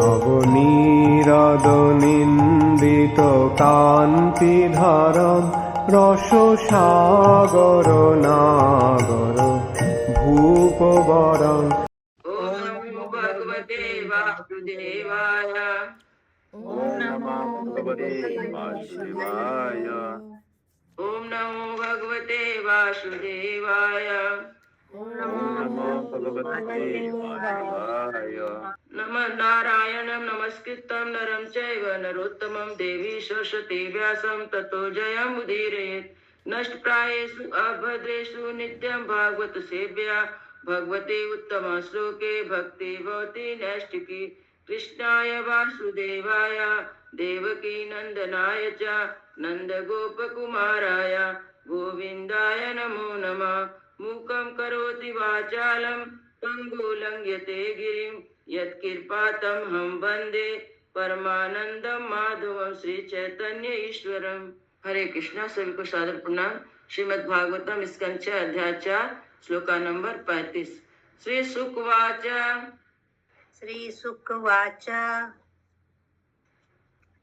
নবনীরদনিন্দিত কান্তিধারম রসসাগর নাগর ভূপবরং। ओम नमो भगवते वासुदेवाय। ओम नमो भगवते वासुदेवाय। ओम नमो भगवते वासुदेवाय। ओम नमो भगवते वासुदेवाय। नमः नारायणं नमस्कृतं नरं चैव नरोत्तमं देवी सरस्वती व्यासं ततो जयमुदीरयेत्। नष्टप्रायेषु अभद्रेषु नित्यं भागवत सेव्या भगवते उत्तम श्लोके भक्ति भवति नैष्टिकी। कृष्णाय वासुदेवाय देवकी नंदनाय च नंदगोपकुमाराय गोविन्दाय नमो नमः। मूकं करोति वाचालं पंगु लंघ्यते गिरिं यत्कृपातमहं वन्दे परमानंदं माधवं श्री चैतन्य ईश्वरम। हरे कृष्णा। सभी को सादर प्रणाम। श्रीमद् भागवतम स्कंद 6 अध्याय 4 श्लोका नंबर 35। श्री शुकवाच। श्री शुकवाच।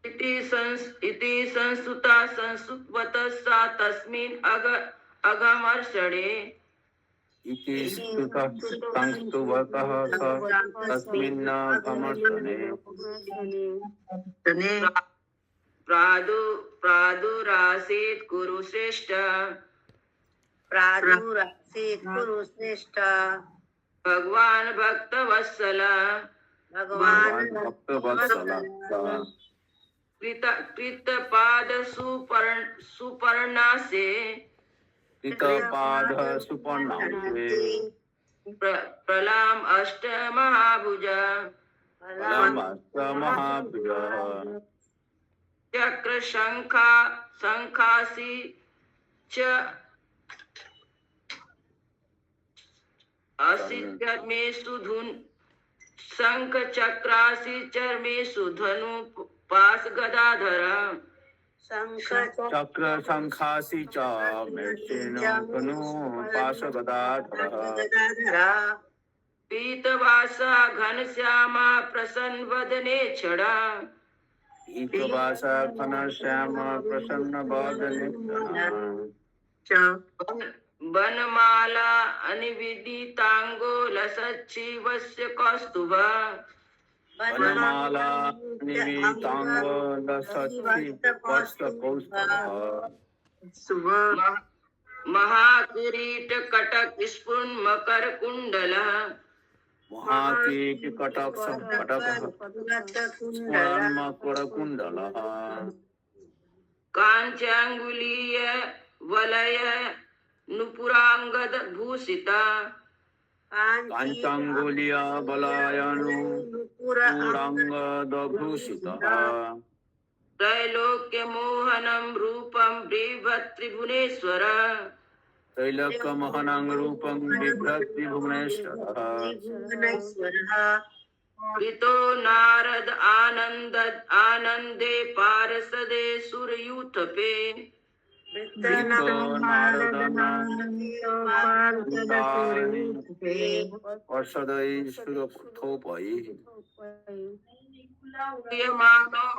इति संस्तुता संस्तुतवतः सा तस्मिन् अगमर्षणे। इति स्तुतः संस्तुवतः स तस्मिन्नगमर्षणे। प्रादुरासीत् कुरुश्रेष्ठ। प्रादुरासीत् कुरुश्रेष्ठ। भगवान् भक्तवत्सल। भगवान् भक्तवत्सल। कृतपाद सुपर्णासे। कृतपाद सुपर्णासे। प्रलाम अष्ट महाभुज। चक्र शंखासी च असिचर्मेषु धुन शंख चक्रासी चर्मेषु धनु पास गदाधर। चक्र शंखासी च मृत्युनु पाश गदाधर। पीतवासा घनश्यामा प्रसन्न वदने छड़ा। पीतवासा घनश्याम प्रसन्न वदने वनमाला अनिविदितांगो लसच्छिवस्य कौस्तुभा। वनमाला निवितांगो लसच्छिवस्य महाकिरीट कटक स्फुरन् मकर कुंडल। महाकीट कटक मकर कुंडल। कांचांगुलीय वलय नुपुरांगद भूषिता। कांचांगुलीय वलय नुपुरांगद भूषिता। त्रैलोक्य मोहनं रूपं बिभ्रत्रिभुवनेश्वर। त्रैलोक्य मोहनं रूपं बिभ्रत्रिभुवनेश्वर। कृतो नारद आनंदे पार्षदे सुरयूथपे।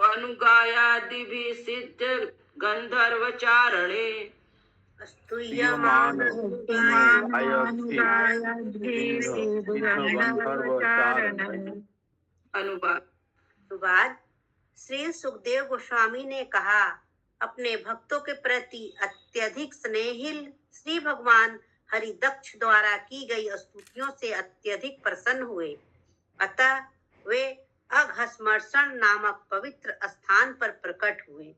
अनुगायादिभिः सिद्ध गंधर्वचारणे। अनुवाद। श्री सुखदेव गोस्वामी ने कहा, अपने भक्तों के प्रति अत्यधिक स्नेहिल श्री भगवान हरिदक्ष द्वारा की गई स्तुतियों से अत्यधिक प्रसन्न हुए। अतः वे अघस्मर्षण नामक पवित्र स्थान पर प्रकट हुए।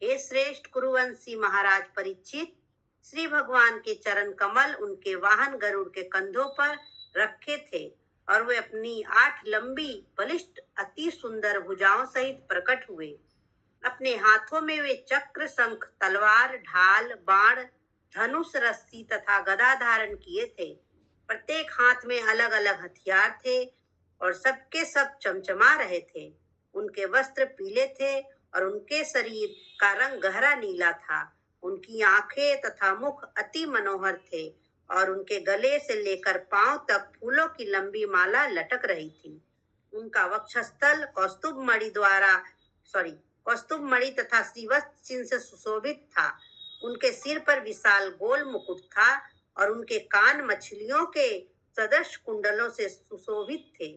हे श्रेष्ठ कुरुवंशी महाराज परीक्षित, श्री भगवान के चरण कमल उनके वाहन गरुड़ के कंधों पर रखे थे और वे अपनी 8 लंबी बलिष्ठ अति सुंदर भुजाओं सहित प्रकट हुए। अपने हाथों में वे चक्र, शंख, तलवार, ढाल, बाण, धनुष, रस्सी तथा गदा धारण किए थे। प्रत्येक हाथ में अलग अलग हथियार थे और सबके सब चमचमा रहे थे। उनके वस्त्र पीले थे और उनके शरीर का रंग गहरा नीला था। उनकी आंखें तथा मुख अति मनोहर थे और उनके गले से लेकर पांव तक फूलों की लंबी माला लटक रही थी। उनका वक्षस्थल कौस्तुभ मणि तथा श्रीवत्स चिन्ह से सुशोभित था। उनके सिर पर विशाल गोल मुकुट था और उनके कान मछलियों के सदृश कुंडलों से सुशोभित थे।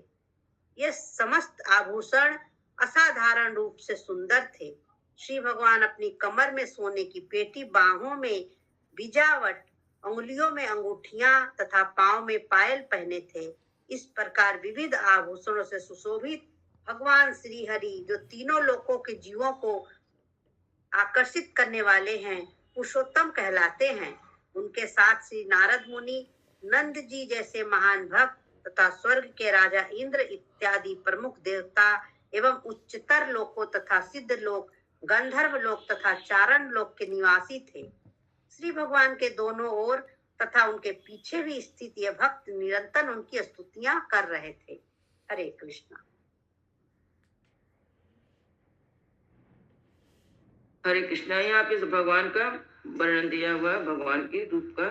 ये समस्त आभूषण असाधारण रूप से सुंदर थे। श्री भगवान अपनी कमर में सोने की पेटी, बाहों में बिजावट, उंगलियों में अंगूठियां तथा पांव में पायल पहने थे। इस प्रकार विविध आभूषणों से सुशोभित भगवान श्री हरि, जो तीनों लोकों के जीवों को आकर्षित करने वाले हैं, पुरुषोत्तम कहलाते हैं। उनके साथ श्री नारद मुनि, नंद जी जैसे महान भक्त तथा स्वर्ग के राजा इंद्र इत्यादि प्रमुख देवता एवं उच्चतर लोकों तथा सिद्ध लोक, गंधर्व लोक तथा चारण लोक के निवासी थे। श्री भगवान के दोनों ओर तथा उनके पीछे भी स्थित ये भक्त निरंतर उनकी स्तुतियां कर रहे थे। हरे कृष्णा। हरे कृष्णा। यहाँ पे भगवान का वर्णन दिया हुआ है, भगवान के रूप का,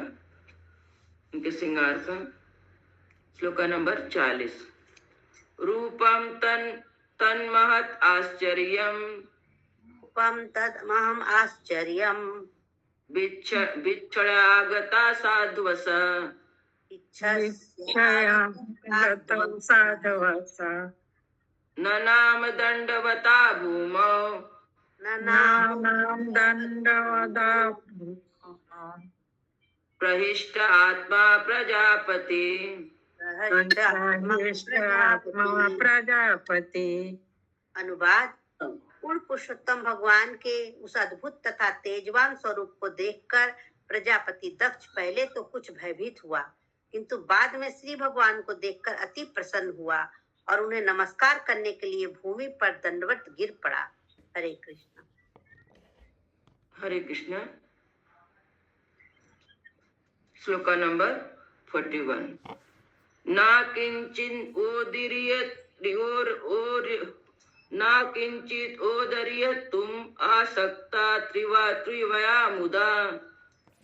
उनके श्रृंगार का। श्लोक नंबर 40। रूपम तन्महत् आश्चर्यम, रूपम तदमहम आश्चर्यम, विच्छयागता साध्वस, न नाम दंडवता भूमौ, प्रहिष्ट आत्मा प्रजापति। अनुवाद। पूर्ण पुरुषोत्तम भगवान के उस अद्भुत तथा तेजवान स्वरूप को देखकर प्रजापति दक्ष पहले तो कुछ भयभीत हुआ, किंतु बाद में श्री भगवान को देखकर अति प्रसन्न हुआ और उन्हें नमस्कार करने के लिए भूमि पर दंडवत गिर पड़ा। हरे कृष्ण। हरे कृष्ण। श्लोक नंबर 41। ना किंचित ओदर्यत् तुम आसक्ता त्रिवया मुदा,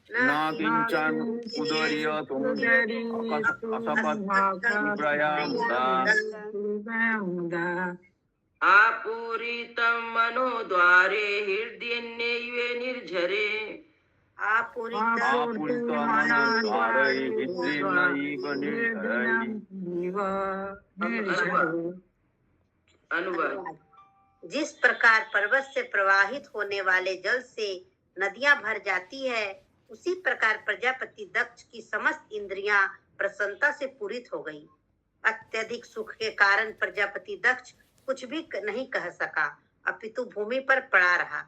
न किंचन उदर्यतुम आपूरितं मनोद्वारे हृदयन्यैवे निर्झरे, अनुवाद। जिस प्रकार पर्वत से प्रवाहित होने वाले जल से नदियां भर जाती है, उसी प्रकार प्रजापति दक्ष की समस्त इंद्रियां प्रसन्नता से पूरित हो गई। अत्यधिक सुख के कारण प्रजापति दक्ष कुछ भी नहीं कह सका, अपितु भूमि पर पड़ा रहा।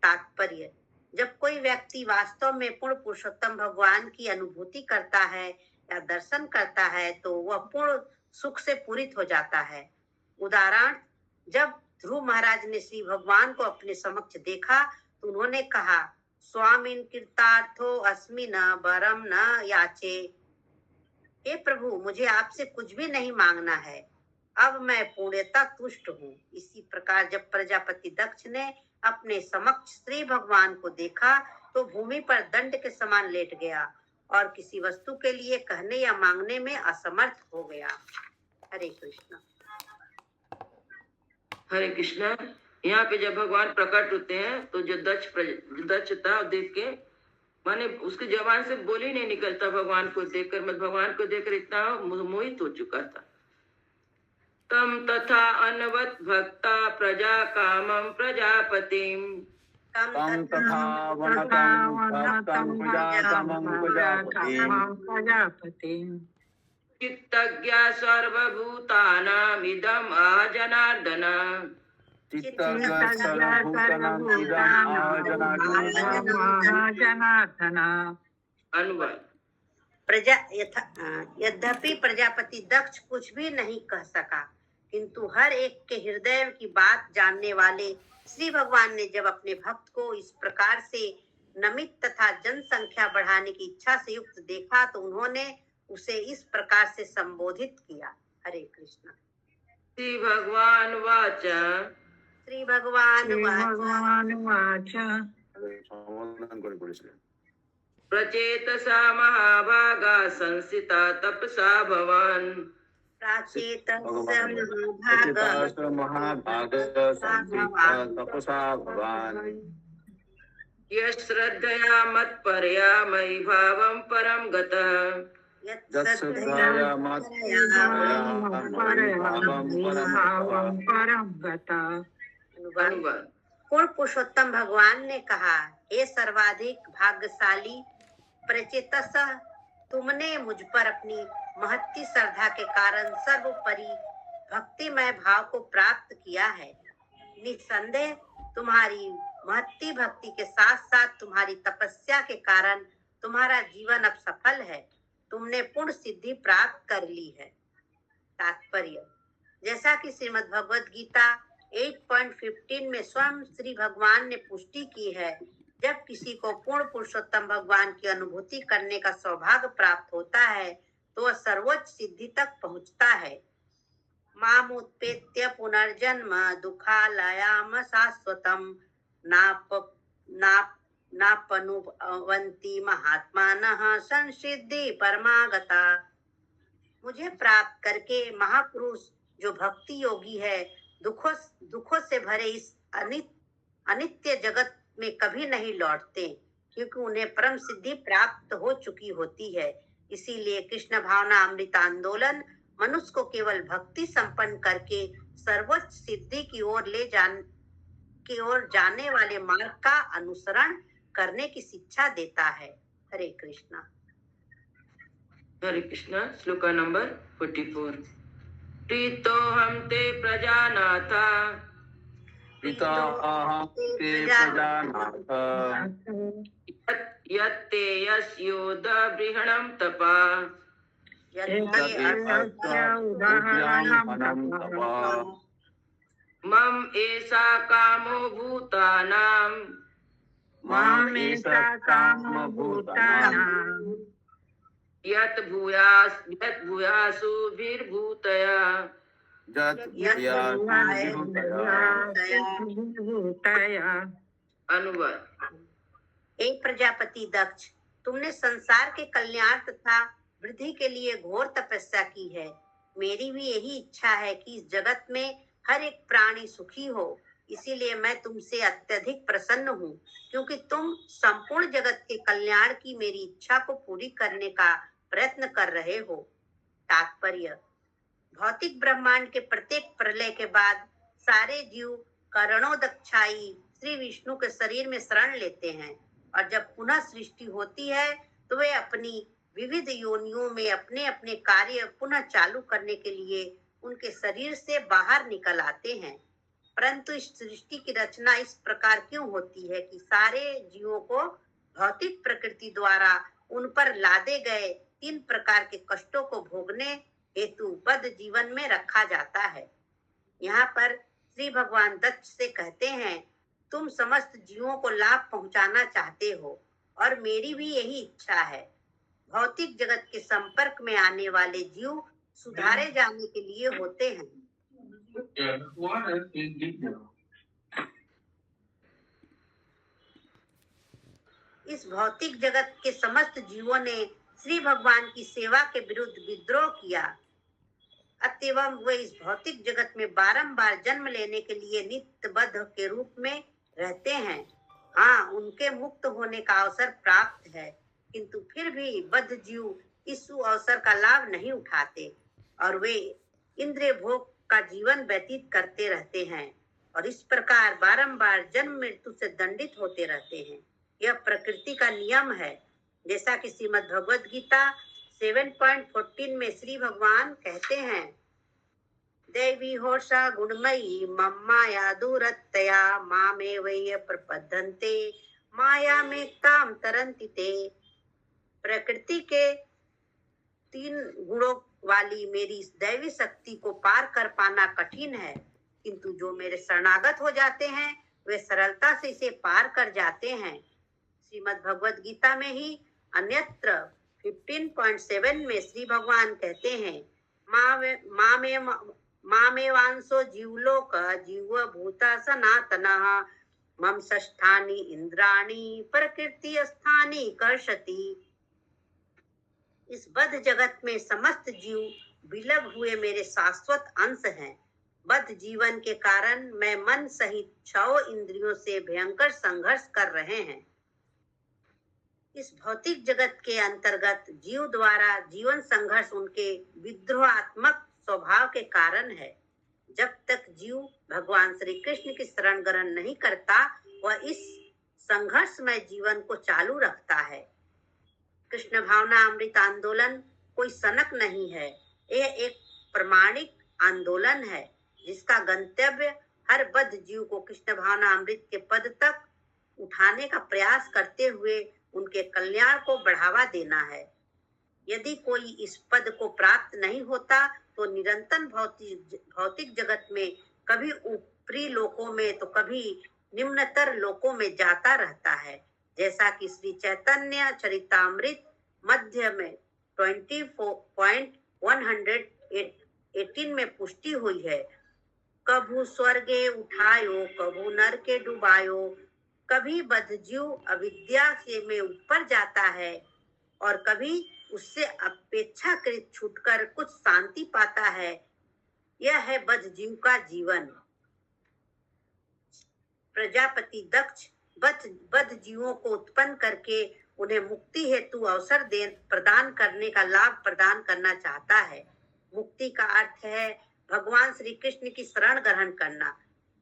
तात्पर्य: जब कोई व्यक्ति वास्तव में पूर्ण पुरुषोत्तम भगवान की अनुभूति करता है या दर्शन करता है, तो वह पूर्ण सुख से पूरित हो जाता है। उदाहरण: जब ध्रुव महाराज ने श्री भगवान को अपने समक्ष देखा तो उन्होंने कहा, स्वामिन कृतार्थो अस्मि न वरम न याचे। हे प्रभु, मुझे आपसे कुछ भी नहीं मांगना है, अब मैं पूर्णतः तुष्ट हूँ। इसी प्रकार जब प्रजापति दक्ष ने अपने समक्ष श्री भगवान को देखा तो भूमि पर दंड के समान लेट गया और किसी वस्तु के लिए कहने या मांगने में असमर्थ हो गया। हरे कृष्ण। हरे कृष्ण। यहाँ पे जब भगवान प्रकट होते हैं तो जो दक्ष था, देख के माने उसकी जबान से बोल ही नहीं निकलता भगवान को देखकर। मैं भगवान को देखकर इतना मोहित हो चुका था। तम तथा अनवत भक्ता प्रजा कामं प्रजापतिम, तम तथा वनतं भक्तं प्रजापतिं चित्तज्ञा सर्वभूतानां इदम् अजनार्दन, अनुवाद। यद्यपि प्रजापति दक्ष कुछ भी नहीं कह सका, किंतु हर एक के हृदय की बात जानने वाले श्री भगवान ने जब अपने भक्त को इस प्रकार से नमित तथा जनसंख्या बढ़ाने की इच्छा से युक्त देखा तो उन्होंने उसे इस प्रकार से संबोधित किया। हरे कृष्ण। श्री भगवान वाच, श्री भगवान वाच, प्रचेतसा महाभागा संसिता तपसा भवान्, महाभाग तपसा भवान् यश्रद्धया मत्परया मयि भावं परं गतः यत्श्रद्धया अनुवाद। पूर्ण पुरुषोत्तम भगवान ने कहा, हे सर्वाधिक भाग्यशाली प्रचेतस, तुमने मुझ पर अपनी महत्ती श्रद्धा के कारण सर्वोपरि भक्तिमय भाव को प्राप्त किया है। निसंदेह तुम्हारी महत्ती भक्ति के साथ साथ तुम्हारी तपस्या के कारण तुम्हारा जीवन अब सफल है। तुमने पूर्ण सिद्धि प्राप्त कर ली है। तात्पर्य, जैसा कि श्रीमद् भगवद गीता 8.15 में स्वयं श्री भगवान ने पुष्टि की है, जब किसी को पूर्ण पुरुषोत्तम भगवान की अनुभूति करने का सौभाग्य प्राप्त होता है तो वह सर्वोच्च सिद्धि तक पहुंचता है। मामुत्पेत्य पुनर्जन्म दुःखालयाम शाश्वतम नापनुवन्ति महात्मानः संसिद्धि परमागता। मुझे प्राप्त करके महापुरुष जो भक्ति योगी है दुखों से भरे इस अनित्य जगत में कभी नहीं लौटते, क्योंकि उन्हें परम सिद्धि प्राप्त हो चुकी होती है। इसीलिए कृष्ण भावना अमृत आंदोलन मनुष्य को केवल भक्ति संपन्न करके सर्वोच्च सिद्धि की ओर जाने वाले मार्ग का अनुसरण करने की शिक्षा देता है। हरे कृष्णा। हरे कृष्णा। श्लोका नंबर 44। प्रीतोऽहं ते प्रजानाथ पिताहं ते प्रजानाथ यत्ते यस्योदबृहणं तपा मम एषा कामो भूतानां यत् भूयासुभिर्भूतया अनुवाद। एक प्रजापति दक्ष, तुमने संसार के कल्याण तथा वृद्धि के लिए घोर तपस्या की है। मेरी भी यही इच्छा है कि इस जगत में हर एक प्राणी सुखी हो। इसीलिए मैं तुमसे अत्यधिक प्रसन्न हूँ, क्योंकि तुम संपूर्ण जगत के कल्याण की मेरी इच्छा को पूरी करने का प्रयत्न कर रहे हो। तात्पर्य, भौतिक ब्रह्मांड के प्रत्येक प्रलय के बाद सारे जीव करणोदक्षाई श्री विष्णु के शरीर में शरण लेते हैं, और जब पुनः सृष्टि होती है तो वे अपनी विविध योनियों में अपने अपने कार्य पुनः चालू करने के लिए उनके शरीर से बाहर निकल आते हैं। परंतु इस सृष्टि की रचना इस प्रकार क्यों होती है कि सारे जीवों को भौतिक प्रकृति द्वारा उन पर लादे गए 3 प्रकार के कष्टों को भोगने हेतु बद्ध जीवन में रखा जाता है। यहाँ पर श्री भगवान दत्त से कहते हैं, तुम समस्त जीवों को लाभ पहुंचाना चाहते हो और मेरी भी यही इच्छा है। भौतिक जगत के संपर्क में आने वाले जीव सुधारे जाने के लिए होते हैं। इस भौतिक जगत के समस्त जीवों ने श्री भगवान की सेवा के विरुद्ध विद्रोह किया, अतएव वे इस भौतिक जगत में बारंबार जन्म लेने के लिए नित्यबद्ध के रूप में रहते हैं। हाँ, उनके मुक्त होने का अवसर प्राप्त है, किंतु फिर भी बद्ध जीव इस अवसर का लाभ नहीं उठाते और वे इंद्रिय भोग का जीवन व्यतीत करते रहते हैं और इस प्रकार बारंबार जन्म मृत्यु से दंडित होते रहते हैं। यह प्रकृति का नियम है। जैसा कि श्रीमद् भगवद गीता 7.14 में श्री भगवान कहते हैं, देवी होषा गुणमयी मम माया दूरतया मामे वै प्रपद्यन्ते माया में काम तरन्ति ते। प्रकृति के 3 गुणों वाली मेरी इस दैवी शक्ति को पार कर पाना कठिन है, किंतु जो मेरे शरणागत हो जाते हैं वे सरलता से इसे पार कर जाते हैं। श्रीमद् भगवद गीता में ही अन्यत्र 15.7 में श्री भगवान कहते हैं, मामेवांसो जीवलोक जीव भूता सनातनः मम षष्ठानि इंद्राणि प्रकृति स्थानि कर्षति। इस बद्ध जगत में समस्त जीव विलग हुए मेरे शाश्वत अंश हैं। बद्ध जीवन के कारण मैं मन सहित 6 इंद्रियों से भयंकर संघर्ष कर रहे हैं। इस भौतिक जगत के अंतर्गत जीव द्वारा जीवन संघर्ष उनके विद्रोहात्मक स्वभाव के कारण है। जब तक जीव भगवान श्री कृष्ण की शरण ग्रहण नहीं करता, वह इस संघर्षमय जीवन को चालू रखता है। कृष्ण भावना अमृत आंदोलन कोई सनक नहीं है, यह एक प्रामाणिक आंदोलन है जिसका गंतव्य हर बद्ध जीव को कृष्ण भावना अमृत के पद तक उठाने का प्रयास करते हुए उनके कल्याण को बढ़ावा देना है। यदि कोई इस पद को प्राप्त नहीं होता तो निरंतर भौतिक जगत में कभी ऊपरी लोकों में तो कभी निम्नतर लोकों में जाता रहता है, जैसा कि श्री चैतन्य चरितामृत मध्य में 20.118 में पुष्टि हुई है। कभू स्वर्गे उठायो, कभू नर के डुबायो। कभी बद्ध जीव अविद्या से में ऊपर जाता है और कभी उससे अपेक्षाकृत छूटकर कुछ शांति पाता है। यह है बद्ध जीव का जीवन। प्रजापति दक्ष बद्ध जीवों को उत्पन्न करके उन्हें मुक्ति हेतु अवसर प्रदान करने का लाभ प्रदान करना चाहता है। मुक्ति का अर्थ है भगवान श्री कृष्ण की शरण ग्रहण करना।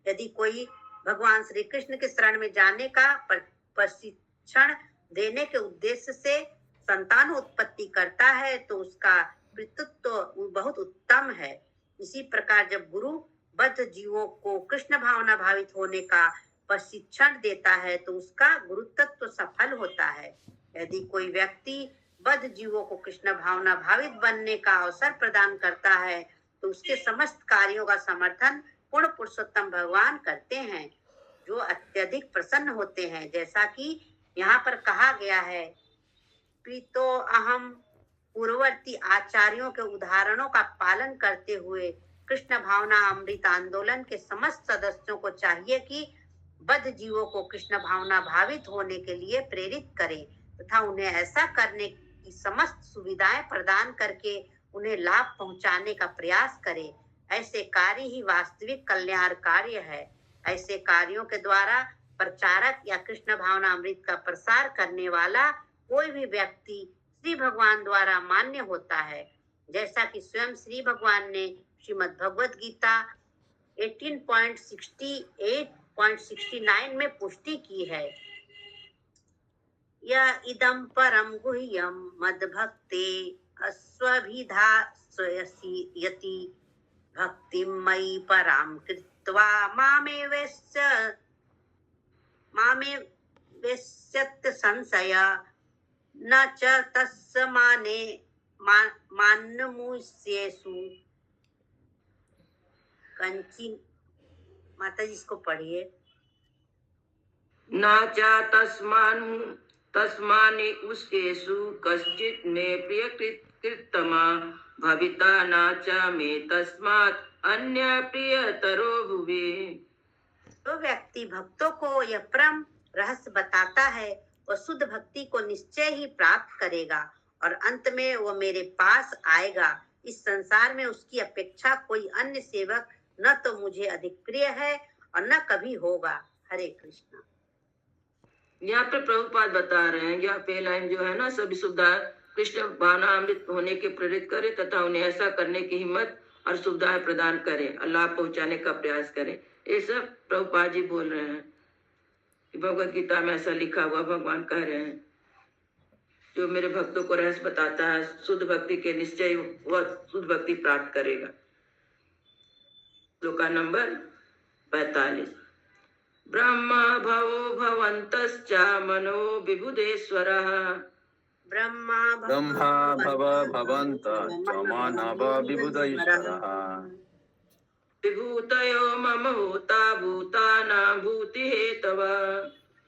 यदि कोई भगवान श्री कृष्ण के शरण में जाने का प्रशिक्षण देने के उद्देश्य से संतान उत्पत्ति करता है तो उसका पितृत्व बहुत उत्तम है। इसी प्रकार जब गुरु बद्ध जीवों को कृष्ण भावना भावित होने का प्रशिक्षण देता है तो उसका गुरुत्व सफल होता है। यदि कोई व्यक्ति बद्ध जीवों को कृष्ण भावना भावित बनने का अवसर प्रदान करता है तो उसके समस्त कार्यों का समर्थन पूर्ण पुरुषोत्तम भगवान करते हैं, जो अत्यधिक प्रसन्न होते हैं। जैसा कि यहाँ पर कहा गया है, पीतो अहम पूर्ववर्ती आचार्यों के उदाहरणों का पालन करते हुए कृष्ण भावना अमृत आंदोलन के समस्त सदस्यों को चाहिए कि बद्ध जीवों को कृष्ण भावना भावित होने के लिए प्रेरित करें तथा उन्हें ऐसा करने की समस्त सुविधाएं प्रदान करके उन्हें लाभ पहुंचाने का प्रयास करें। ऐसे कार्य ही वास्तविक कल्याण कार्य है। ऐसे कार्यों के द्वारा प्रचारक या कृष्ण भावना अमृत का प्रसार करने वाला कोई भी व्यक्ति श्री भगवान द्वारा मान्य होता है, जैसा कि स्वयं श्री भगवान ने श्रीमद् भगवद गीता 18.68.69 में पुष्टि की है। यह इदं परम गुह्यम मद्भक्ते अस्वभिधास्यति भक्तिं मयि परां कृत्वा मामेवैष्यत् संशय न च तस्य मान्यमुष्येषु कंची। माता जी इसको पढ़िए। न च तस्मानि उष्येषु कश्चित् मे प्रियकृत्तमा भविता न च मे तस्मात् अन्य प्रियतरो भुवि। जो व्यक्ति भक्तों को यह परम रहस्य बताता है वह शुद्ध भक्ति को निश्चय ही प्राप्त करेगा और अंत में वह मेरे पास आएगा। इस संसार में उसकी अपेक्षा कोई अन्य सेवक न तो मुझे अधिक प्रिय है और न कभी होगा। हरे कृष्णा। यहाँ पे प्रभुपाद बता रहे हैं, यह पहला लाइन जो है ना, सभी सुविधा कृष्ण भावना अमृत होने के प्रेरित करे तथा उन्हें ऐसा करने की हिम्मत और सुविधाएं प्रदान करें और लाभ पहुंचाने का प्रयास करें। ये सब प्रभुपाद जी बोल रहे हैं। भगवद गीता में ऐसा लिखा हुआ भगवान कह रहे हैं, जो मेरे भक्तों को रहस्य बताता है शुद्ध भक्ति के निश्चय वह शुद्ध भक्ति प्राप्त करेगा। श्लोका नंबर 45। ब्रह्मा भवो भवन्तश्च मनो विबुधेश्वरः। ब्रह्मा भव भवन्त च मानव विबुधैश्वरः। विभूतयो मम होता भूतानां भूतिहेतव।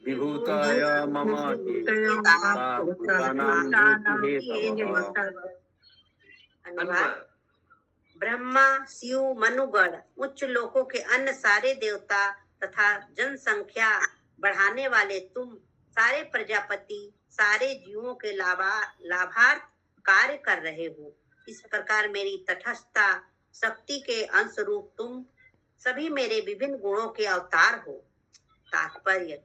विभूताय मम भूतानां भूतिहेतवः। अनुवाद। ब्रह्मा, शिव, मनुगण, उच्च लोकों के अन्य सारे देवता तथा जनसंख्या बढ़ाने वाले तुम सारे प्रजापति सारे जीवों के लाभार्थ कार्य कर रहे हो। इस प्रकार मेरी तटस्थता शक्ति के अंश रूप तुम सभी मेरे विभिन्न गुणों के अवतार हो। तात्पर्य,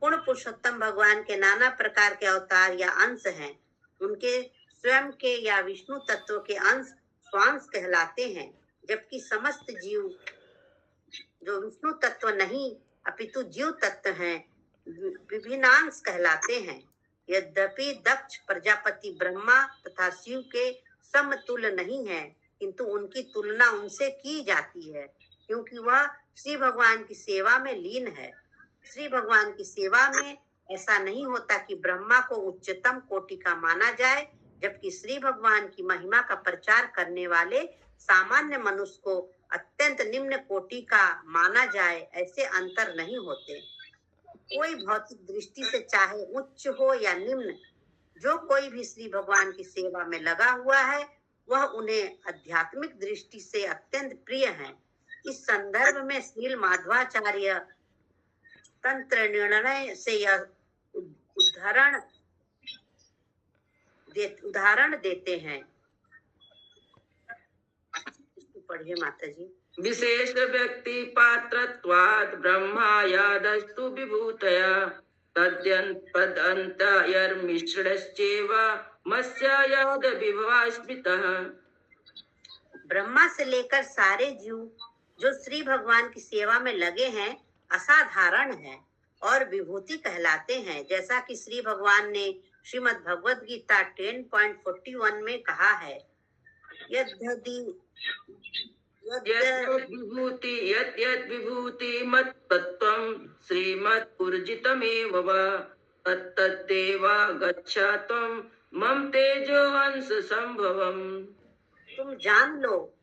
पूर्ण पुरुषोत्तम भगवान के नाना प्रकार के अवतार या अंश हैं। उनके स्वयं के या विष्णु तत्व के अंश स्वांश कहलाते हैं, जबकि समस्त जीव जो विष्णु तत्व नहीं अपितु जीव तत्व हैं विभिन्नांश कहलाते हैं। यद्यपि दक्ष प्रजापति ब्रह्मा तथा शिव के समतुल्य नहीं है, किंतु उनकी तुलना उनसे की जाती है, क्योंकि वह श्री भगवान की सेवा में लीन है। श्री भगवान की सेवा में ऐसा नहीं होता कि ब्रह्मा को उच्चतम कोटि का माना जाए, जबकि श्री भगवान की महिमा का प्रचार करने वाले सामान्य मनुष्य को अत्यंत निम्न कोटि का माना जाए। ऐसे अंतर नहीं होते। कोई भौतिक दृष्टि से चाहे उच्च हो या निम्न, जो कोई भी श्री भगवान की सेवा में लगा हुआ है वह उन्हें आध्यात्मिक दृष्टि से अत्यंत प्रिय है। इस संदर्भ में श्रील माधवाचार्य तंत्र निर्णय से यह उदाहरण देते हैं। पढ़िए माता जी। विशेष व्यक्ति पात्रत्वात् ब्रह्मायादस्तु विभूतया तद्यन्पदन्तयर्मिश्रश्चैव मत्स्यायाद विभवास्मितः। ब्रह्मा से लेकर सारे जीव जो श्री भगवान की सेवा में लगे हैं असाधारण हैं और विभूति कहलाते हैं, जैसा कि श्री भगवान ने श्रीमद् भगवद गीता 10.41 में कहा है। विभूति मत्तत्त्वं श्रीमत्पूर्जितमेव वा तत्तद्देवा गच्छात्वं मम तेजो अंश संभवम्। तुम जान लो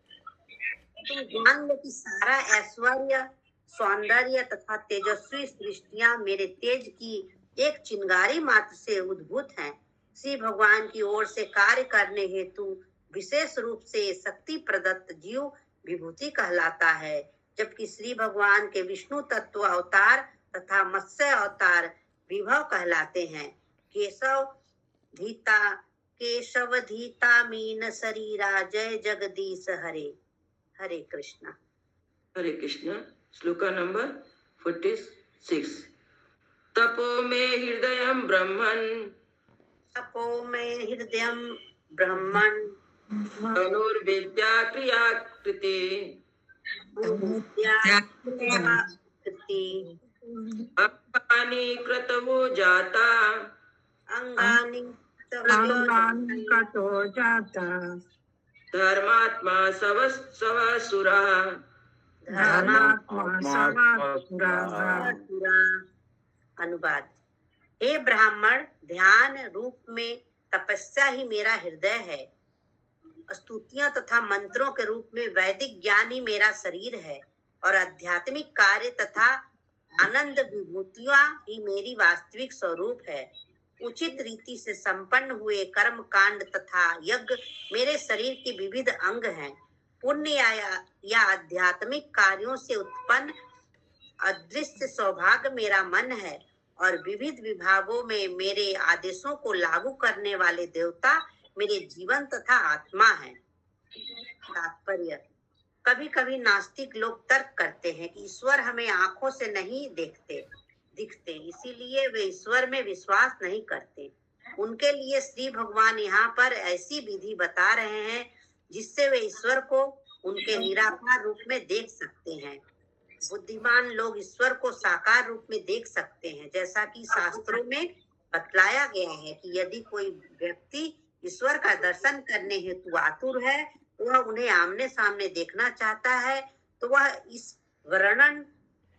कि सारा ऐश्वर्य, सौंदर्य तथा तेजस्वी सृष्टियां मेरे तेज की एक चिंगारी मात्र से उद्भूत हैं। श्री भगवान की ओर से कार्य करने हेतु विशेष रूप से शक्ति प्रदत्त जीव विभूति कहलाता है, जबकि श्री भगवान के विष्णु तत्व अवतार तथा मत्स्य अवतार विभव कहलाते हैं। केशव धीता मीन शरीरा जय जगदीश हरे। हरे कृष्णा। हरे कृष्णा। श्लोका नंबर 46। तपो मे हृदयं ब्रह्मन् धनुर्विद्या क्रियाकृति अंगानि क्रतवो जाता धर्मात्मा सवसुरा। अनुवाद। हे ब्राह्मण, ध्यान रूप में तपस्या ही मेरा हृदय है, स्तुतियां तथा मंत्रों के रूप में वैदिक ज्ञान ही मेरा शरीर है और आध्यात्मिक कार्य तथा आनंद विभूतियां ही मेरी वास्तविक स्वरूप है। उचित रीति से संपन्न हुए कर्म कांड तथा यज्ञ मेरे शरीर के विविध अंग हैं। पुण्य या आध्यात्मिक कार्यों से उत्पन्न अदृश्य सौभाग्य मेरा मन है और विविध विभागों में मेरे आदेशों को लागू करने वाले देवता मेरे जीवन तथा आत्मा है। तात्पर्य, कभी कभी नास्तिक लोग तर्क करते हैं कि ईश्वर हमें आंखों से नहीं दिखते, इसीलिए वे ईश्वर में विश्वास नहीं करते। उनके लिए श्री भगवान यहाँ पर ऐसी विधि बता रहे हैं जिससे वे ईश्वर को उनके निराकार रूप में देख सकते हैं। बुद्धिमान लोग ईश्वर को साकार रूप में देख सकते हैं, जैसा कि शास्त्रों में बतलाया गया है कि यदि कोई व्यक्ति ईश्वर का दर्शन करने हेतु आतुर है, वह उन्हें आमने सामने देखना चाहता है, तो वह इस वर्णन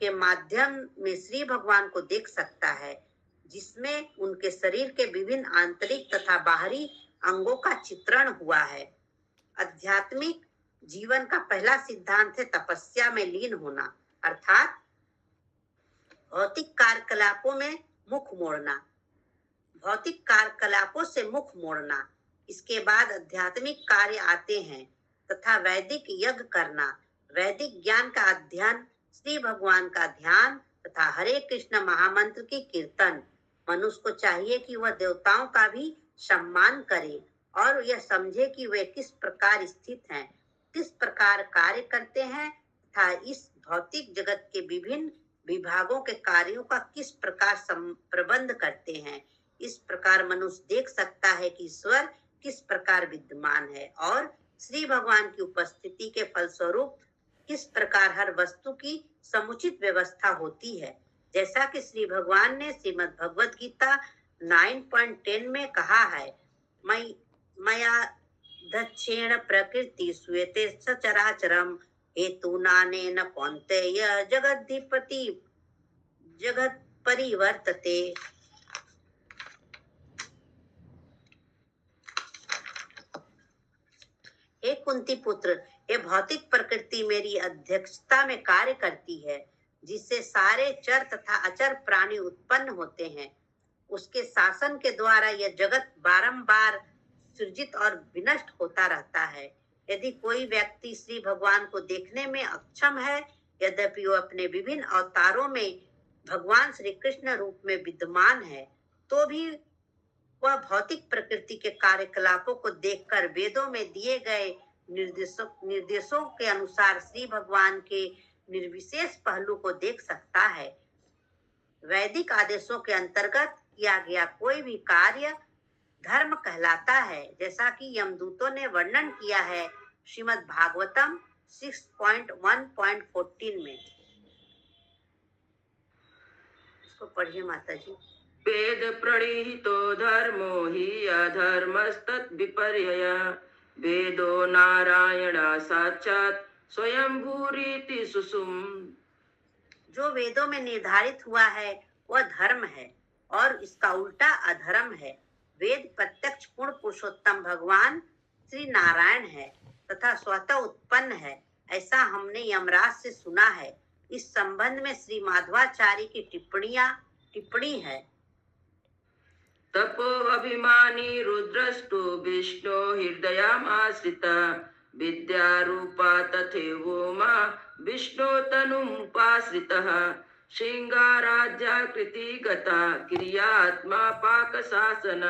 के माध्यम में श्री भगवान को देख सकता है, जिसमें उनके शरीर के विभिन्न आंतरिक तथा बाहरी अंगों का चित्रण हुआ है। आध्यात्मिक जीवन का पहला सिद्धांत है तपस्या में लीन होना, अर्थात भौतिक कार्यकलापों से मुख मोड़ना। इसके बाद आध्यात्मिक कार्य आते हैं तथा वैदिक यज्ञ करना, वैदिक ज्ञान का अध्ययन, श्री भगवान का ध्यान तथा हरे कृष्ण महामंत्र की कीर्तन। मनुष्य को चाहिए कि वह देवताओं का भी सम्मान करे और यह समझे कि वे किस प्रकार स्थित हैं, किस प्रकार कार्य करते हैं तथा इस भौतिक जगत के विभिन्न विभागों के कार्यों का किस प्रकार प्रबंध करते हैं। इस प्रकार मनुष्य देख सकता है कि ईश्वर किस प्रकार विद्यमान है और श्री भगवान की उपस्थिति के फलस्वरूप किस प्रकार हर वस्तु की समुचित व्यवस्था होती है। जैसा कि श्री भगवान ने श्रीमद् भगवत गीता 9.10 में कहा है, मया दक्षेण प्रकृति श्वेते सचराचरम हेतु नानेन कौन्तेय जगद्धिपति जगत परिवर्तते। हे कुंती पुत्र, ये भौतिक प्रकृति मेरी अध्यक्षता में कार्य करती है, जिससे सारे चर तथा अचर प्राणी उत्पन्न होते हैं। उसके शासन के द्वारा यह जगत बारंबार सृजित और विनष्ट होता रहता है। यदि कोई व्यक्ति श्री भगवान को देखने में अक्षम है, यद्यपि वो अपने विभिन्न अवतारों में भगवान श्री कृष्ण रूप में विद्यमान है, तो भी वह भौतिक प्रकृति के कार्यकलापों को देखकर वेदों में दिए गए निर्देशों के अनुसार श्री भगवान के निर्विशेष पहलू को देख सकता है। वैदिक आदेशों के अंतर्गत किया गया कोई भी कार्य धर्म कहलाता है, जैसा कि यमदूतों ने वर्णन किया है श्रीमद् भागवतम 6.1.14 में। इसको पढ़िए माता जी। वेद प्रणीतो धर्मो हि अधर्मस्तत् विपर्यय वेदो नारायण साक्षात् स्वयं भूरीति सुसुम। जो वेदों में निर्धारित हुआ है वह धर्म है और इसका उल्टा अधर्म है। वेद प्रत्यक्ष पूर्ण पुरुषोत्तम भगवान श्री नारायण है तथा स्वतः उत्पन्न है, ऐसा हमने यमराज से सुना है। इस संबंध में श्री माधवाचार्य की टिप्पणी है। तपो अभिमानी रुद्रष्टो विष्णु हृदयमाश्रिता विद्यारूपा तथैवोमा विष्णु तनुमुपाश्रितः श्रृंगाराज्याकृति गता क्रियात्मा पाकशासन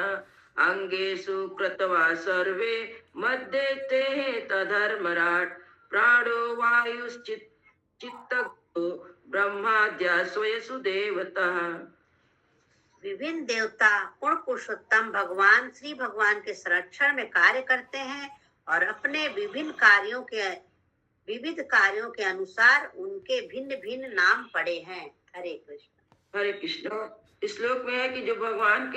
अंगेषु कृत्वा सर्वे मध्ये ते तधर्मराट प्राणो वायुश्चित्तो ब्रह्माद्या स्वयसु देवतः। विभिन्न देवता पूर्ण पुरुषोत्तम भगवान श्री भगवान के संरक्षण में कार्य करते हैं और अपने विविध कार्यों के अनुसार उनके भिन्न भिन्न नाम पड़े हैं। हरे कृष्ण। हरे कृष्ण। इस श्लोक में है कि जो भगवान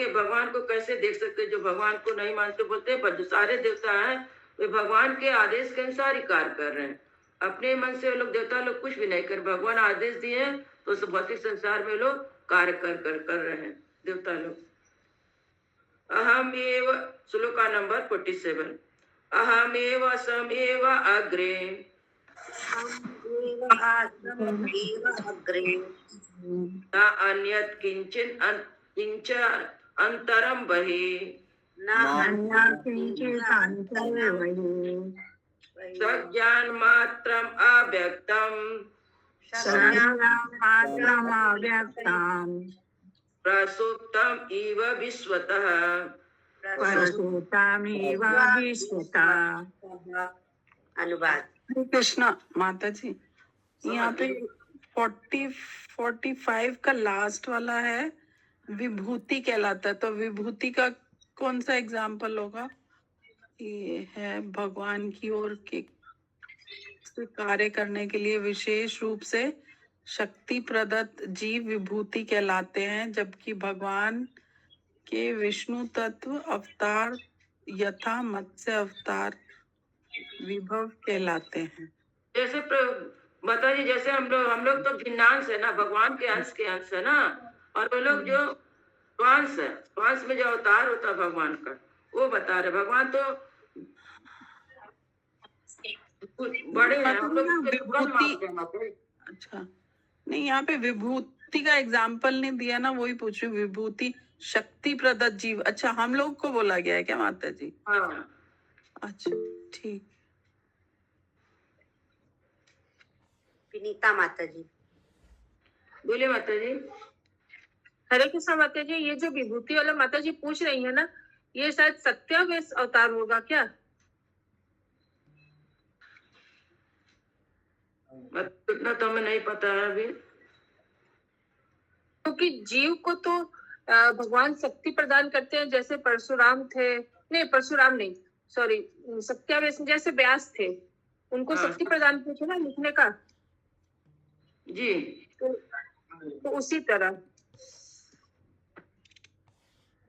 को कैसे देख सकते, जो भगवान को नहीं मानते बोलते हैं, पर जो सारे देवता हैं वे भगवान के आदेश के अनुसार ही कार्य कर रहे हैं। अपने मन से लोग देवता लोग कुछ भी नहीं कर, भगवान आदेश दिए हैं तो उस भौतिक संसार में लोग कार्य कर रहे हैं देवता लोग। अहमेव श्लोका नंबर 47 अहमेव समेव अग्रे न अन्यत् किंच अंतरम बहि सज्ञान मात्रम अव्यक्तम प्रसुप्तम इव विश्वतः। अनुवाद। हरे कृष्णा। माता जी यहाँ पे 45 का लास्ट वाला है विभूति कहलाता है, तो विभूति का कौन सा एग्जाम्पल होगा? ये है भगवान की ओर के कार्य करने के लिए विशेष रूप से शक्ति प्रदत्त जीव विभूति कहलाते हैं, जबकि भगवान के विष्णु तत्व अवतार यथा मत्स्य अवतार विभव कहलाते हैं। जैसे माता जी, जैसे हम लोग तो भिन्नांश है ना, भगवान के अंश है ना, और वो लोग जो स्वांश है, स्वांश में जो अवतार होता है भगवान का वो बता रहे। भगवान तो बड़े हैं, हम लोग विभूति। अच्छा नहीं, यहाँ पे विभूति का एग्जाम्पल नहीं दिया ना, वही पूछ रही हूँ। विभूति शक्ति प्रदत्त जीव, अच्छा हम लोग को बोला गया है क्या माता जी? हाँ। अच्छा ठीक। विनीता माता जी बोले माता जी। हरे कृष्णा माता जी। ये जो विभूति वाला माता जी पूछ रही है ना, ये शायद सत्यावेश अवतार होगा क्या? इतना तो हमें नहीं पता है अभी। क्योंकि जीव को तो भगवान शक्ति प्रदान करते हैं, जैसे परशुराम थे, नहीं परशुराम नहीं, सॉरी, सत्यावेश जैसे व्यास थे, उनको हाँ। शक्ति प्रदान की थी ना लिखने का। जी तो उसी तरह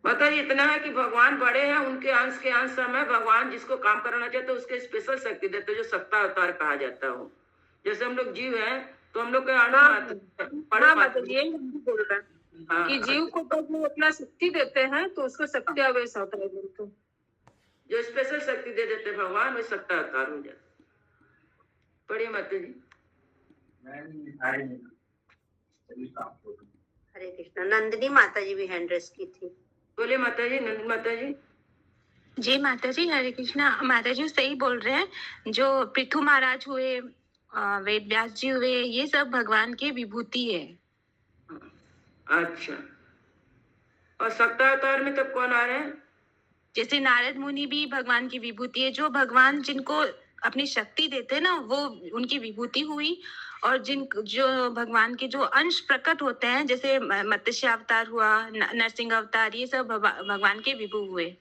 मतलब इतना है कि भगवान बड़े हैं, उनके अंश के अंश में भगवान जिसको काम कराना चाहते उसके स्पेशल शक्ति देते, जो सत्ता अवतार कहा जाता हो। जैसे हम लोग जीव हैं तो हम लोग के हाँ मतलब ये हिंदी बोल रहा है कि जीव को तो वो अपना शक्ति देते हैं तो उसको शक्ति आवेश होता है बोलते हैं। जो स्पेशल शक्ति दे देते भगवान वो सत्ता अवतार हो जाता। पढ़िए माता जी। हरे कृष्णा। नंदिनी माता जी भी हैंड रेस की थी। बोले माता जी। नंदिनी माता जी। जी माता जी, हरे कृष्णा। माता जी सही बोल रहे हैं, जो पृथु महाराज हुए, वेद व्यास जी हुए, ये सब भगवान की विभूति है। अच्छा, और सत्ता अवतार में तब कौन आ रहे हैं? जैसे नारद मुनि भी भगवान की विभूति है, जो भगवान जिनको अपनी शक्ति देते हैं ना, वो उनकी विभूति हुई। और जो भगवान के जो अंश प्रकट होते हैं, जैसे मत्स्य अवतार हुआ, नरसिंह अवतार, ये सब भगवान के विभू हुए।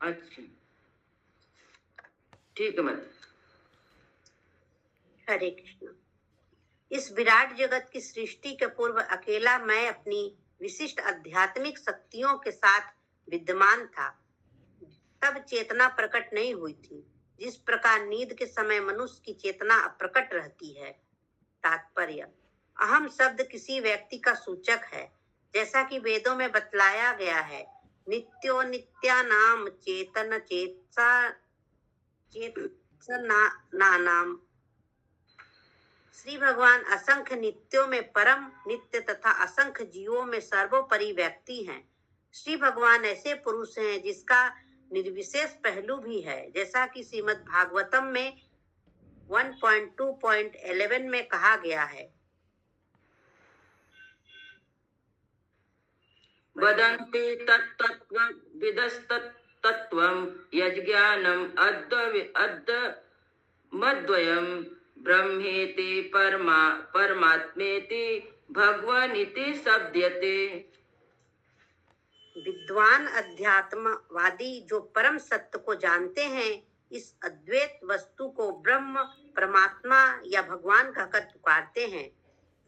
अच्छा ठीक है माता। हरे कृष्ण। इस विराट जगत की सृष्टि के पूर्व अकेला मैं अपनी विशिष्ट आध्यात्मिक शक्तियों के साथ विद्यमान था। तब चेतना प्रकट नहीं हुई थी, जिस प्रकार नींद के समय मनुष्य की चेतना अप्रकट रहती है। तात्पर्य: अहम शब्द किसी व्यक्ति का सूचक है, जैसा कि वेदों में बतलाया गया है। नित्यो नित्यानाम चेतन नाम। श्री भगवान असंख्य नित्यों में परम नित्य तथा असंख्य जीवों में सर्वोपरि व्यक्ति हैं। श्री भगवान ऐसे पुरुष हैं जिसका निर्विशेष पहलू भी है, जैसा कि श्रीमद् भागवतम में 1.2.11 में कहा गया है। वदन्ति तत्तत्त्वं विदस्तत्तत्त्वं यज्ञानम् मद्वयं ब्रह्मेति परमात्मेति भगवानिति शब्दयते। विद्वान अध्यात्मवादी जो परम सत्य को जानते हैं, इस अद्वैत वस्तु को ब्रह्म, परमात्मा या भगवान कहकर पुकारते हैं।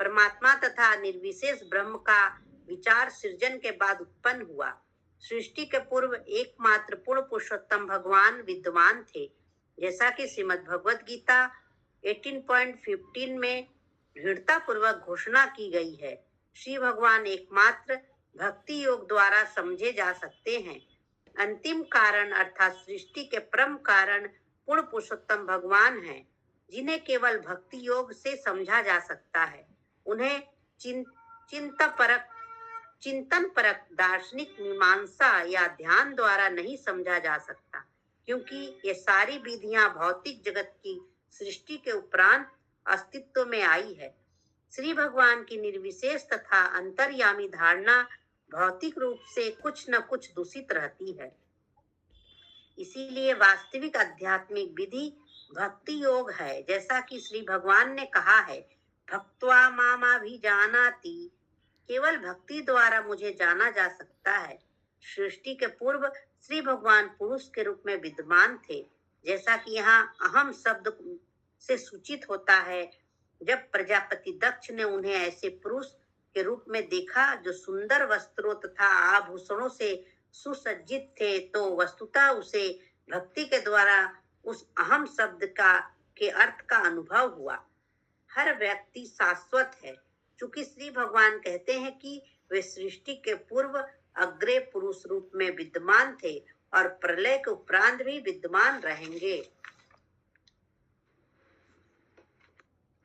परमात्मा तथा निर्विशेष ब्रह्म का विचार सृजन के बाद उत्पन्न हुआ। सृष्टि के पूर्व एकमात्र पूर्ण पुरुषोत्तम भगवान विद्यमान थे, जैसा कि श्रीमद् भगवद गीता 18.15 में दृढ़ता पूर्वक घोषणा की गई है। श्री भगवान एकमात्र भक्ति योग द्वारा समझे जा सकते हैं। अंतिम कारण अर्थात सृष्टि के परम कारण पूर्ण पुरुषोत्तम भगवान हैं, जिन्हें केवल भक्ति योग से समझा जा सकता है। उन्हें चिंतन परक दार्शनिक मीमांसा या ध्यान द्वारा नहीं समझा जा सकता, क्योंकि ये सारी विधियां भौतिक जगत की सृष्टि के उपरांत अस्तित्व में आई है। श्री भगवान की निर्विशेष तथा अंतर्यामी धारणा भौतिक रूप से कुछ न कुछ दूषित रहती है। इसीलिए वास्तविक आध्यात्मिक विधि भक्ति योग है, जैसा कि श्री भगवान ने कहा है, भक्त्वा मामाभिजानाति। केवल भक्ति द्वारा मुझे जाना जा सकता है। सृष्टि के पूर्व श्री भगवान पुरुष के रूप में विद्यमान थे, जैसा कि यहाँ अहम शब्द से सूचित होता है। जब प्रजापति दक्ष ने उन्हें ऐसे पुरुष के रूप में देखा जो सुंदर वस्त्रों तथा आभूषणों से सुसज्जित थे, तो वस्तुतः उसे भक्ति के द्वारा उस अहम शब्द के अर्थ का अनुभव हुआ। हर व्यक्ति शाश्वत है, चूंकि श्री भगवान कहते हैं कि वे सृष्टि के पूर्व अग्रे पुरुष रूप में विद्यमान थे और प्रलय के उपरांत भी विद्यमान रहेंगे।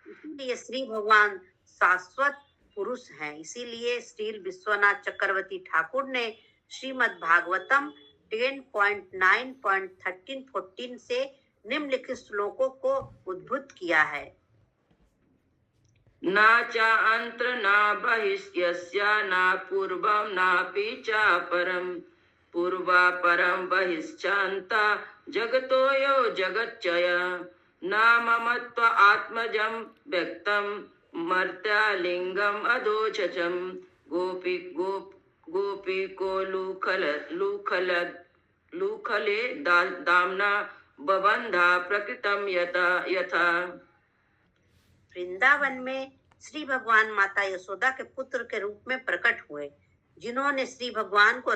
इसीलिए श्री भगवान शाश्वत पुरुष हैं। इसीलिए श्री विश्वनाथ चक्रवर्ती ठाकुर ने श्रीमद् भागवतम 10.9.13-14 से निम्नलिखित श्लोकों को उद्भुत किया है। न चान्त्र न बहिष्यस्य न पूर्वं नापि च परं पूर्वा परम बहिश्चान्ता जगतो यो जगच्चय नाममत्व आत्मजं व्यक्तं मर्त्यालिंगम अधोचचम गोपी को लूखले दामना बबंधा प्रकृतम यथा। वृंदावन में श्री भगवान माता यशोदा के पुत्र के रूप में प्रकट हुए, जिन्होंने श्री भगवान को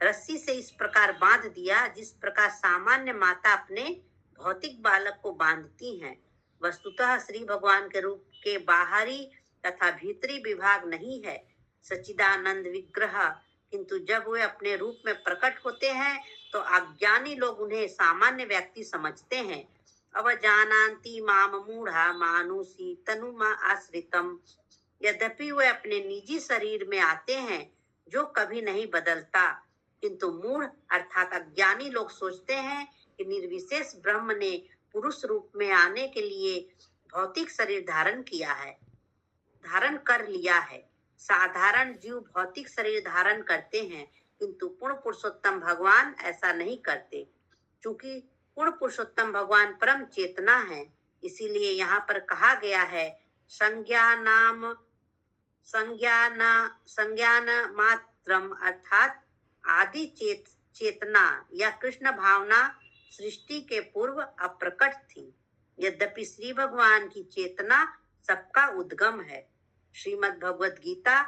रस्सी से इस प्रकार बांध दिया जिस प्रकार सामान्य माता अपने भौतिक बालक को बांधती हैं। वस्तुतः श्री भगवान के रूप के बाहरी तथा भीतरी विभाग नहीं है, सच्चिदानंद विग्रह, किंतु जब वे अपने रूप में प्रकट होते हैं तो अज्ञानी लोग उन्हें सामान्य व्यक्ति समझते हैं। अवजानान्ति माम मूढ़ा मानुषी तनुमा आश्रितम। यद्यपि वे अपने निजी शरीर में आते हैं जो कभी नहीं बदलता, किंतु मूढ़ अर्थात अज्ञानी लोग सोचते हैं कि निर्विशेष ब्रह्म ने पुरुष रूप में आने के लिए भौतिक शरीर धारण कर लिया है। साधारण जीव भौतिक शरीर धारण करते हैं, किंतु पूर्ण पुरुषोत्तम भगवान ऐसा नहीं करते। चूंकि पूर्ण पुरुषोत्तम भगवान परम चेतना है, इसीलिए यहाँ पर कहा गया है संज्ञान मात्रम अर्थात आदि चेतना या कृष्ण भावना सृष्टि के पूर्व अप्रकट थी। यद्यपि श्री भगवान की चेतना सबका उद्गम है। श्रीमद् भगवद गीता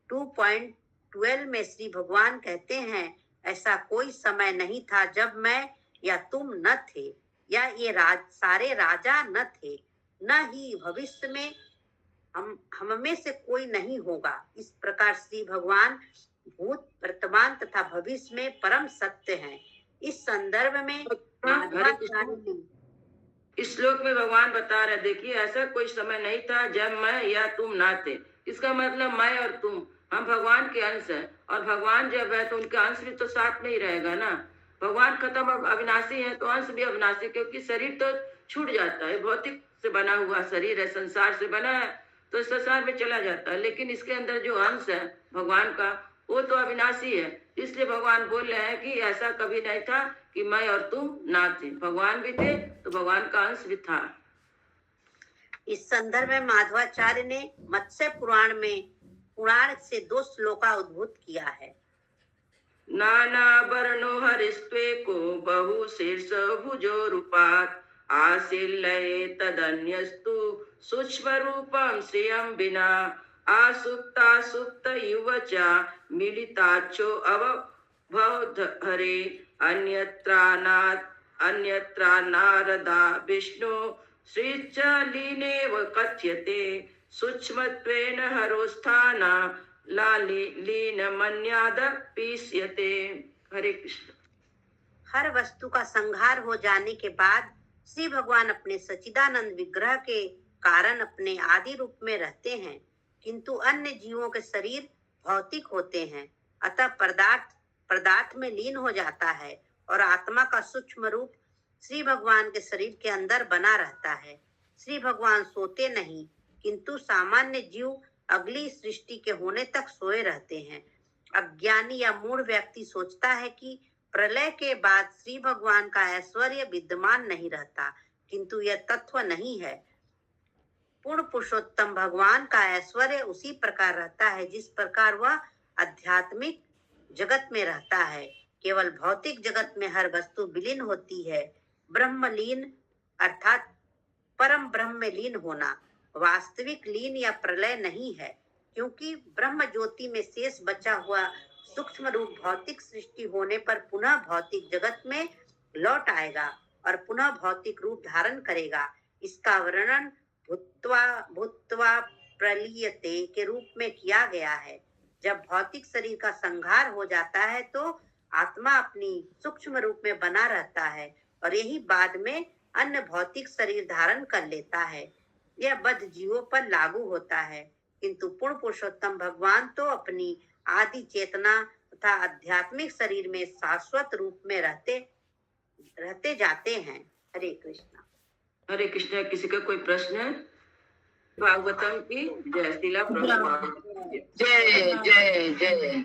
2.12 में श्री भगवान कहते हैं, ऐसा कोई समय नहीं था जब मैं या तुम न थे, या ये सारे राजा न थे, न ही भविष्य में हम में से कोई नहीं होगा। इस प्रकार श्री भगवान भूत, वर्तमान तथा भविष्य में परम सत्य हैं। इस संदर्भ में इस श्लोक में भगवान बता रहे, देखिए ऐसा कोई समय नहीं था जब मैं या तुम ना थे। इसका मतलब मैं और तुम, हम भगवान के अंश हैं, और भगवान जब है तो उनका अंश भी तो साथ में ही रहेगा ना। भगवान खत्म अविनाशी है तो अंश भी अविनाशी, क्योंकि शरीर तो छूट जाता है, भौतिक से बना हुआ शरीर है, संसार से बना है तो संसार में चला जाता है, लेकिन इसके अंदर जो अंश है भगवान का वो तो अविनाशी है। इसलिए भगवान बोल रहे हैं कि ऐसा कभी नहीं था कि मैं और तुम ना थे, भगवान भी थे तो भगवान का अंश भी था। इस संदर्भ में माधवाचार्य ने मत्स्य पुराण में पुराण से 2 श्लोका उद्भूत किया है। नाना वर्णो हरिस्त्वे को बहु शीर्ष भुजो रूपात् आशीलये तदन्यस्तु सूक्ष्म रूपम श्रियम विना आसुप्ता सुप्त युवचा मिलिताचो अवभवधरे अन्यत्रा नारदा विष्णु श्रीच लीनेव कथ्यते सूक्ष्मत्वेन हरोस्थाना लीन मन्याद पीस्यते। हरे कृष्ण। हर वस्तु का संहार हो जाने के बाद श्री भगवान अपने सच्चिदानंद विग्रह के कारण अपने आदि रूप में रहते हैं, किंतु अन्य जीवों के शरीर भौतिक होते हैं, अतः पदार्थ में लीन हो जाता है और आत्मा का सूक्ष्म रूप श्री भगवान के शरीर के अंदर बना रहता है। श्री भगवान सोते नहीं, किंतु सामान्य जीव अगली सृष्टि के होने तक सोए रहते हैं। अज्ञानी या मूढ़ व्यक्ति सोचता है कि प्रलय के बाद श्री भगवान का ऐश्वर्य विद्यमान नहीं रहता, किंतु यह तत्व नहीं है। पूर्ण पुरुषोत्तम भगवान का ऐश्वर्य उसी प्रकार रहता है जिस प्रकार वह आध्यात्मिक जगत में रहता है। केवल भौतिक जगत में हर वस्तु विलीन होती है। ब्रह्मलीन अर्थात परम ब्रह्म में लीन होना वास्तविक लीन या प्रलय नहीं है, क्योंकि ब्रह्म ज्योति में शेष बचा हुआ सूक्ष्म रूप भौतिक सृष्टि होने पर पुनः भौतिक जगत में लौट आएगा और पुनः भौतिक रूप धारण करेगा। इसका वर्णन भूत्वा प्रलीयते के रूप में किया गया है। जब भौतिक शरीर का संहार हो जाता है तो आत्मा अपनी सूक्ष्म रूप में बना रहता है और यही बाद में अन्य भौतिक शरीर धारण कर लेता है। यह बद्ध जीवों पर लागू होता है, किंतु पूर्ण पुरुषोत्तम भगवान तो अपनी आदि चेतना तथा आध्यात्मिक शरीर में शाश्वत रूप में रहते जाते हैं। हरे कृष्णा। हरे कृष्णा। किसी का कोई प्रश्न है? भागवतम की जय। श्रीला प्रभुपाद। जय जय जय।